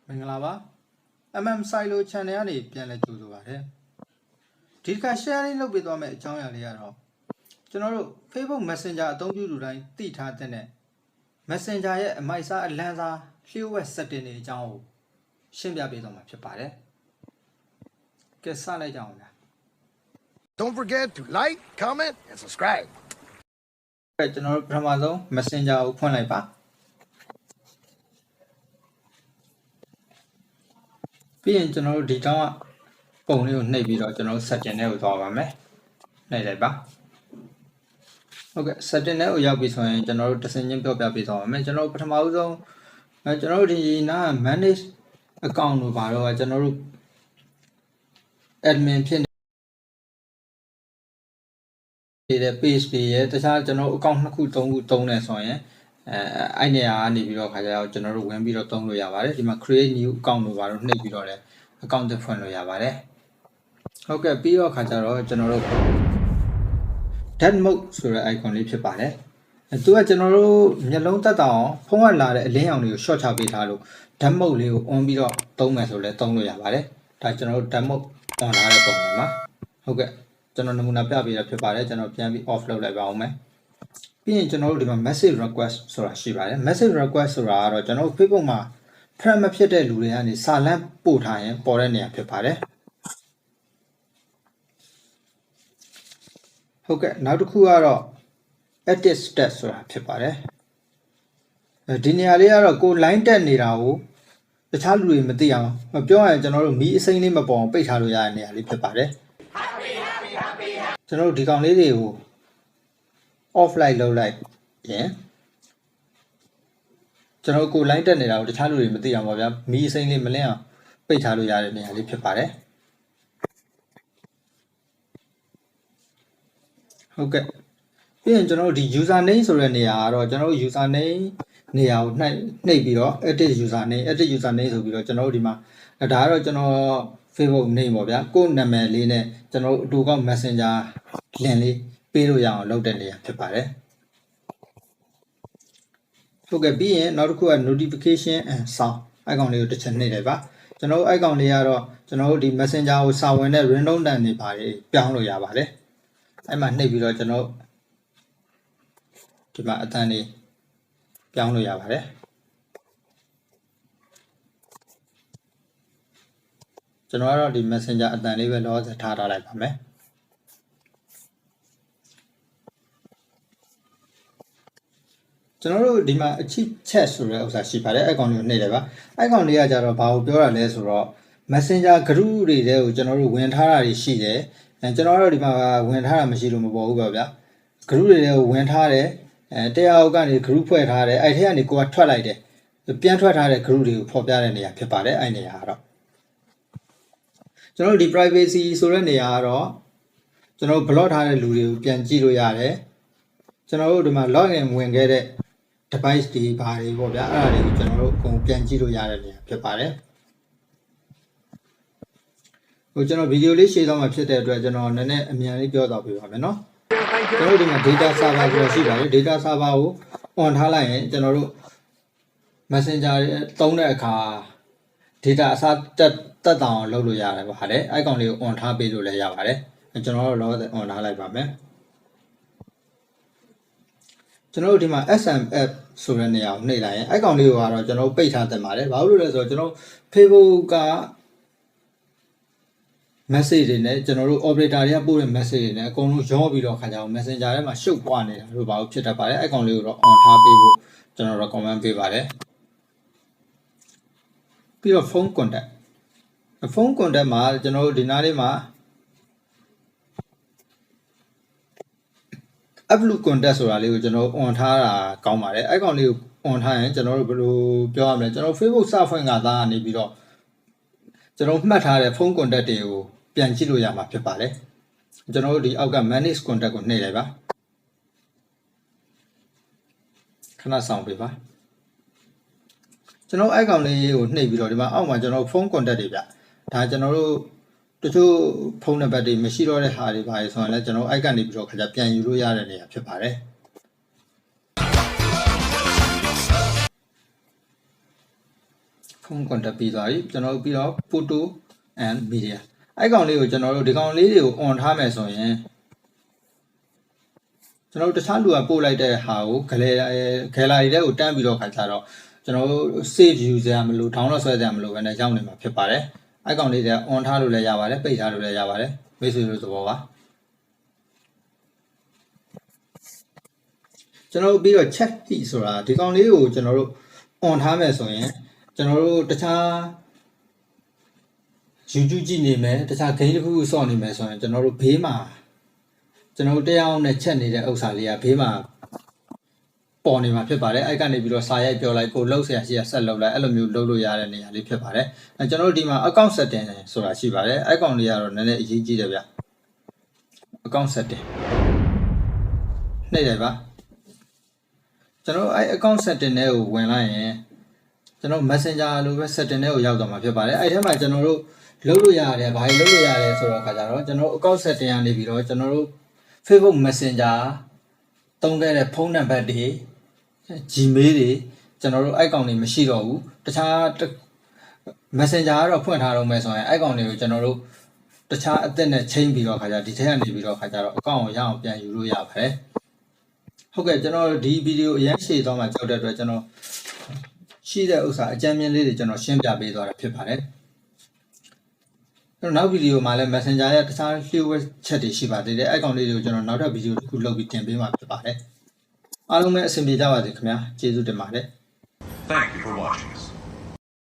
မင်္ဂလာပါ mmsilo channel ကနေပြန်လည်ကြိုဆိုပါရစေဒီတစ်ခါ sharing လုပ်ပေးသွားမယ့်အကြောင်းအရာလေးကတော့ကျွန်တော်တို့ Facebook Messenger အသုံးပြုလူတိုင်းသိထားတဲ့ Messenger ရဲ့အမိုက်စားအလန်းစားလျှို့ဝှက် setting တွေအကြောင်းကိုရှင်းပြပေးသွားမှာဖြစ်ပါတယ်ကဲစလိုက်ကြအောင်ဗျာ Don't forget to like, comment and subscribe ကျွန်တော်တို့ပထမဆုံး Messenger ကိုဖွင့်လိုက်ပါပြီးရင်ကျွန်တော်တို့ဒီတောင်းကပုံလေးကိုနှိပ်ပြီးတော့ကျွန်တော်တို့ setting တွေကိုသွားပါမယ်နှိပ်လိုက်ပါဟုတ်ကဲ့ setting တွေကိုရောက်ပြီဆိုရင်ကျွန်တော်တို့တစ်စင်းချင်းပြောပြပေးသွားပါမယ်ကျွန်တော်တို့ပထမဦးဆုံးကျွန်တော်တို့ဒီနာ manage account လို့ပါတော့ကျွန်တော်တို့ admin ဖြစ်နေတဲ့ page တွေရဲ့တခြားကျွန်တော်တို့ account 2ခု3ခုသုံးနေဆိုရင်အဲ့နေရာကနေပြီးတော့ခါကြအောင်ကျွန်တော်တို့ဝင်ပြီးတော့သုံးလို့ရပါတယ်ဒီမှာ create new account လို့ပါတော့နှိပ်ပြီးတော့လည်း account တစ်ဖွင့်လို့ရပါတယ်ဟုတ်ကဲ့ပြီးတော့ခါကြတော့ကျွန်တော်တို့ that mode ဆိုတဲ့ icon လေးဖြစ်ပါတယ်သူကကျွန်တော်တို့မျက်လုံးတက်အောင်ဖုံးကလာတဲ့အလင်းရောင်တွေကို short ချပေးထားလို့ that mode လေးကို on ပြီးတော့သုံးမယ်ဆိုလဲသုံးလို့ရပါတယ်ဒါကျွန်တော်တို့ that mode on လာတဲ့ပုံစံပါဟုတ်ကဲ့ကျွန်တော်နမူနာပြပေးတာဖြစ်ပါတယ်ကျွန်တော်ပြန်ပြီး off လုပ်လိုက်ပါအောင်မယ်ပြီးရင်ကျွန်တော်တို့ဒီမှာ message request ဆိုတာရှိပါတယ် message request ဆိုတာကတော့ကျွန်တော်တို့ Facebook မှာ friend မဖြစ်တဲ့လူတွေကနေစာလမ်းပို့ထားရင်ပေါ်တဲ့နေရာဖြစ်ပါတယ်ဟုတ်ကဲ့နောက်တစ်ခုကတော့ edit stat ဆိုတာဖြစ်ပါတယ်ဒီနေရာလေးကတော့ကို line တက်နေတာကိုတခြားလူတွေမသိအောင်ပြောရရင်ကျွန်တော်တို့မီးအစိမ်းလေးမပေါ်အောင်ပိတ်ထားလို့ရတဲ့နေရာလေးဖြစ်ပါတယ်ကျွန်တော်တို့ဒီကောင်လေးတွေကို offline လုပ်လိုက်ရင်ကျွန်တော်ကို line တက်နေတာကိုတခြားလူတွေမသိအောင်ပါဗျာမီးအစိမ်းလေးမလင်းအောင်ပိတ်ထားလို့ရတဲ့နေရာလေးဖြစ်ပါတယ်ဟုတ်ကဲ့ပြီးရင်ကျွန်တော်တို့ဒီ username ဆိုတဲ့နေရာကတော့ကျွန်တော်တို့ username နေရာကိုနှိပ်ပြီးတော့ edit username ဆိုပြီးတော့ကျွန်တော်တို့ဒီမှာဒါကတော့ကျွန်တော် Facebook name ပေါ့ဗျာကိုယ့်နာမည်လေးနဲ့ကျွန်တော်တို့အတူကောက် Messenger link လေးပေးလို့ရအောင်လုပ်တဲ့နေရာဖြစ်ပါတယ်ဟုတ်ကဲ့ပြီးရင်နောက်တစ်ခုက notification and sound icon လေးကိုတစ်ချက်နှိပ်လိုက်ပါကျွန်တော်တို့ icon လေးကတော့ကျွန်တော်တို့ဒီ Messenger ကိုစာဝင်တဲ့ random တန်တွေပါတယ်ပြောင်းလို့ရပါတယ်အဲ့မှာနှိပ်ပြီးတော့ကျွန်တော်ဒီမှာအတန်းလေးပြောင်းလို့ရပါတယ်ကျွန်တော်ကတော့ဒီ Messenger အတန်းလေးပဲလောဆယ်ထားလိုက်ပါမယ်ကျွန်တော်တို့ဒီမှာအချစ်ချက်ဆိုတဲ့ဥစ္စာရှိပါတယ် icon လေးကိုနှိပ်လိုက်ပါ icon လေးကကြတော့ဘာကိုပြောတာလဲဆိုတော့ Messenger group တွေတဲကိုကျွန်တော်တို့ဝင်ထားတာတွေရှိတယ်ကျွန်တော်တို့ဒီမှာဝင်ထားတာမရှိလို့မပေါ်ဘူးပေါ့ဗျာ group တွေတဲကိုဝင်ထားတယ်တရားအောက်ကနေ group ဖွဲ့ထားတယ်အဲ့ထဲကနေကိုကထွက်လိုက်တယ်ပြန်ထွက်ထားတဲ့ group တွေကိုဖော်ပြတဲ့နေရာဖြစ်ပါတယ်အဲ့နေရာကတော့ကျွန်တော်တို့ဒီ privacy ဆိုတဲ့နေရာကတော့ကျွန်တော်တို့ block ထားတဲ့လူတွေကိုပြန်ကြည့်လို့ရတယ်ကျွန်တော်တို့ဒီမှာ login ဝင်ခဲ့တဲ့ device တွေဘာတွေပေါ့ဗျာအဲ့ဒါတွေကိုကျွန်တော်တို့အကုန်ပြန်ကြည့်လို့ရတဲ့နေရာဖြစ်ပါတယ်ကျွန်တော်ဗီဒီယိုလေးရှင်းသွားမှာဖြစ်တဲ့အတွက်ကျွန်တော်နည်းနည်းအမြန်လေးပြောသွားပြပါမယ်နော်ကျွန်တော်ဒီမှာ data server ဆိုတာရှိပါတယ် data server ကို on ထားလိုက်ရင်ကျွန်တော်တို့ Messenger သုံးတဲ့အခါ data အစားတက်တောင်လုပ်လို့ရတယ်ပေါ့ဟာလေ icon လေးကို on ထားပေးလို့လည်းရပါတယ်ကျွန်တော်တို့လော on ထားလိုက်ပါမယ်ကျွန်တော်တို့ဒီမှာ SMF ဆိုတဲ့နေရာကိုနှိပ်လိုက်ရင် icon လေးကိုကတော့ကျွန်တော်ပိတ်ထားတင်ပါတယ်ဘာလို့လဲဆိုတော့ကျွန်တော် Facebook ကmessage တွေနဲ့ကျွန်တော်တို့ operator တွေကပို့တဲ့ message တွေနဲ့အကုန်လုံးရောပြီးတော့ခါကြအောင် Messenger ထဲမှာရှုပ်ပွားနေတာလို့ဘာလို့ဖြစ်တတ်ပါတယ် icon လေးကိုတော့ on ထားပေးဖို့ကျွန်တော် recommend ပေးပါတယ်ပြီးတော့ phone contact မှာကျွန်တော်တို့ဒီနားလေးမှာ upload contact ဆိုတာလေးကိုကျွန်တော် on ထားတာကောင်းပါတယ် icon လေးကို on ထားရင်ကျွန်တော်တို့ဘယ်လိုပြောရမလဲကျွန်တော် Facebook စဖွင့်ကသားကနေပြီးတော့ကျွန်တော်မှတ်ထားတဲ့ phone contact တွေကိုပြန်ကြည့်လို့ရမှာဖြစ်ပါတယ်ကျွန်တော်တို့ဒီအောက်က manage contact ကိုနှိပ်လိုက်ပါခဏဆောင်ပေးပါကျွန်တော် icon လေးကိုနှိပ်ပြီးတော့ဒီမှာအောက်မှာကျွန်တော် phone contact တွေဗျဒါကျွန်တော်တို့တချို့ဖုန်းနံပါတ်တွေမရှိတော့တဲ့ဟာတွေပါဆိုရင်လည်းကျွန်တော် icon နေပြီးတော့ခါကြပြန်ယူလို့ရတဲ့နေရာဖြစ်ပါတယ် phone contact ပြီးသွားပြီကျွန်တော်တို့ပြီးတော့ photo and media အဲ့ကောင်လေးကိုကျွန်တော်တို့ဒီကောင်လေးတွေကို on ထားမယ်ဆိုရင်ကျွန်တော်တို့တခြားလူကပို့လိုက်တဲ့ဟာကို gallery ထဲကိုတန်းပြီးတော့ခါကြတော့ကျွန်တော်တို့ save user မလို့ download ဆွဲကြမလို့ပဲနဲ့ရောက်နေမှာဖြစ်ပါတယ်အဲ့ကောင်လေးတွေ on ထားလို့လည်းရပါတယ်ပိတ်ထားလို့လည်းရပါတယ်မိတ်ဆွေတို့သဘောပါကျွန်တော်တို့ပြီးတော့ chat heat ဆိုတာဒီကောင်လေးကိုကျွန်တော်တို့ on ထားမယ်ဆိုရင်ကျွန်တော်တို့တခြား YouTube ကြည့်နေမယ်တခြား game တစ်ခုခုစောင့်နေမယ်ဆိုရင်ကျွန်တော်တို့ဘေးမှာကျွန်တော်တို့တရားနဲ့ချက်နေတဲ့ဥစ္စာလေးကဘေးမှာပေါ်နေမှာဖြစ်ပါတယ်အဲ့ကနေပြီးတော့စာရိုက်ပြောလိုက်ကိုလှုပ်ဆရာရှိရဆက်လှုပ်လိုက်အဲ့လိုမျိုးလှုပ်လို့ရတဲ့နေရာလေးဖြစ်ပါတယ်အဲကျွန်တော်တို့ဒီမှာ account setting ဆိုတာရှိပါတယ်အဲ့ကောင်လေးကတော့နည်းနည်းအရေးကြီးတယ်ဗျ account setting နှိပ်လိုက်ပါကျွန်တော်အဲ့ account setting တွေကိုဝင်လိုက်ရင်ကျွန်တော် messenger လိုပဲ setting တွေကိုရောက်သွားမှာဖြစ်ပါတယ်အဲ့ထဲမှာကျွန်တော်တို့လုပ်လို့ရတယ်ဘာလို့လုပ်လို့ရတယ်ဆိုတော့ခါကြတော့ကျွန်တော်တို့ account setting ကနေပြီးတော့ကျွန်တော်တို့ Facebook Messenger သုံးခဲ့တဲ့ဖုန်းနံပါတ်တွေ Gmail တွေကျွန်တော်တို့ icon တွေမရှိတော့ဘူးတခြား Messenger ကတော့ဖွင့်ထားတော့မယ်ဆိုရင် icon တွေကိုကျွန်တော်တို့တခြားအသစ်နဲ့ချိန်ပြီးတော့ခါကြဒီထဲကနေပြီးတော့ခါကြတော့ account ကိုရအောင်ပြန်ယူလို့ရပါတယ်ဟုတ်ကဲ့ကျွန်တော်ဒီဗီဒီယိုအရင်ရှေ့သွားမှကြောက်တဲ့အတွက်ကျွန်တော်ရှိတဲ့ဥစ္စာအကြမ်းမြင်လေးတွေကျွန်တော်ရှင်းပြပေးသွားတာဖြစ်ပါတယ်နောက်ဗီဒီယိုမှာလည်း Messenger ရဲ့တခြားလျှို့ဝှက်ချက်တွေရှိပါသေးတယ်အဲ့ကောင်လေးတွေကိုကျွန်တော်နောက်ထပ်ဗီဒီယိုတစ်ခုလုပ်ပြီးတင်ပေးမှာဖြစ်ပါတယ်အားလုံးပဲအဆင်ပြေကြပါစေခင်ဗျာကျေးဇူးတင်ပါတယ် Thank you for watching.